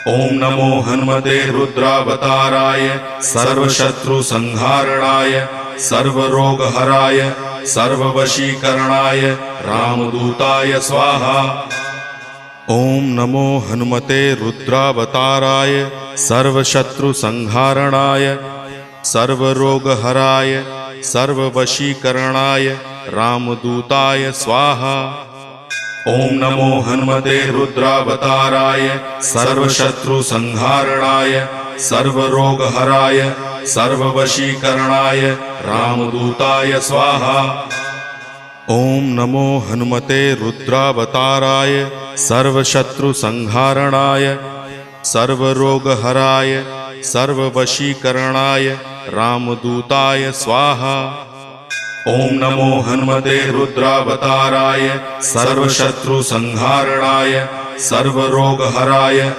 ओम नमो हनुमते रुद्रावताराय सर्वशत्रुसंहारणाय सर्वरोगहराय सर्ववशीकरणाय रामदूताय स्वाहा। ओम नमो हनुमते रुद्रावताराय सर्वशत्रुसंहारणाय सर्वरोगहराय सर्ववशीकरणाय रामदूताय स्वाहा। ओम नमो हनुमते रुद्रावताराय सर्वशत्रुसंहारणाय सर्वरोगहराय सर्ववशीकरणाय रामदूताय स्वाहा। ओम नमो हनुमते रुद्रावताराय सर्वशत्रुसंहारणाय सर्वरोगहराय सर्ववशीकरणाय रामदूताय स्वाहा। ओम नमो हनुमते रुद्रावताराय सर्वशत्रुसंहारणाय सर्वरोगहराय